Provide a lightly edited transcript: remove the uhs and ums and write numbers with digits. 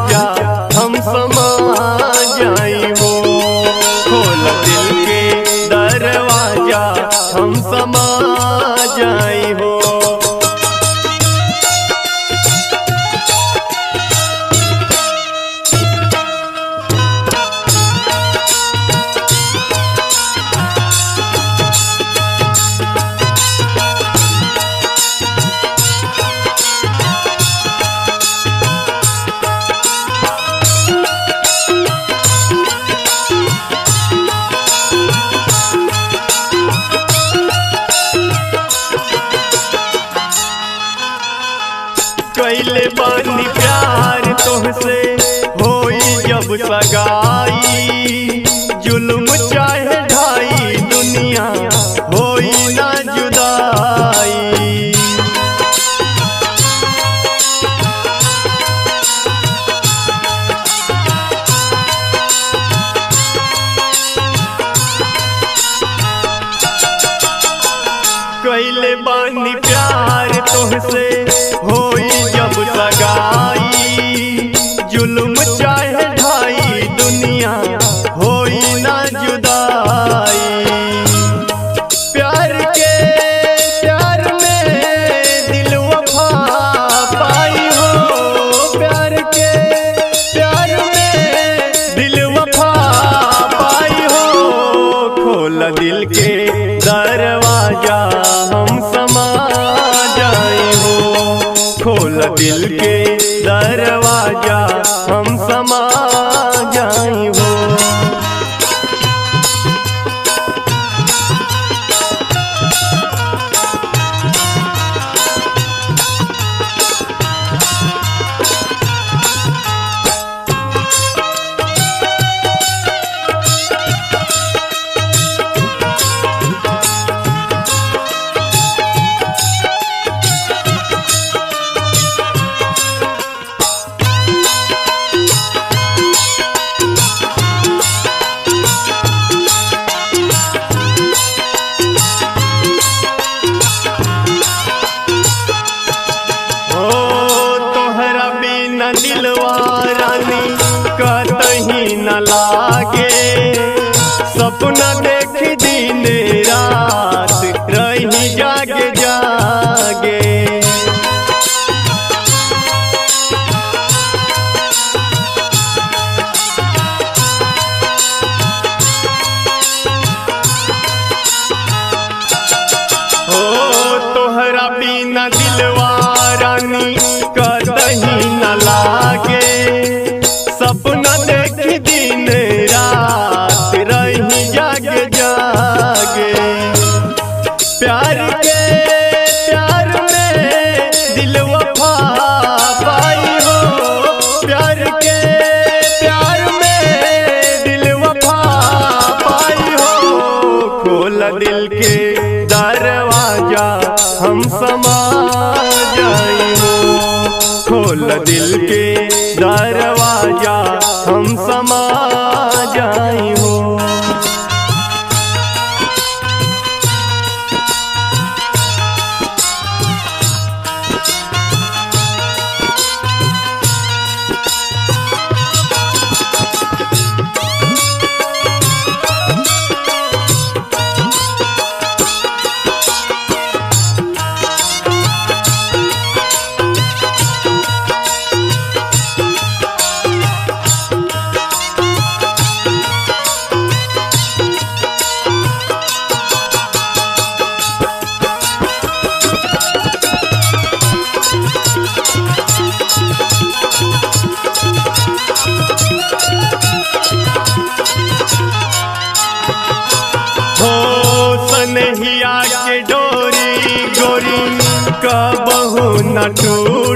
दरवाजा हम समा जाई हो। खोल दिल के दरवाजा हम समा जाई हो। कैले बानी प्यार तोहसे होई जब सगाई। जुल्म चाहे ढाई दुनिया होई ना जुदाई। कैले बानी प्यार तोहसे होई जब सगाई। जुल्म चाहे ढाई दुनिया होई ना जुदाई। प्यार के प्यार में दिल वफा पाई हो। प्यार के प्यार में दिल वफा पाई हो। खोल दिल के दरवाजा हम समा जाई हो। खोल दिल के दरवाजा हम समा जाई हो। दिलवा रानी कतही न लागे। सपना देख दिन रात रही जागे जागे। तोहरा बिना दिलवा रानी कतही न लागे। सपना देख दिन रात रही जागे जागे। प्यार के प्यार में दिल वफा पाई हो। प्यार के प्यार में दिल वफा पाई हो। खोल दिल के दरवाजा हम समा जाई हो। खोल दिल के दरवाजा हम समा जाई हो। सनहिया के डोरी गोरी कबहू न टूटे।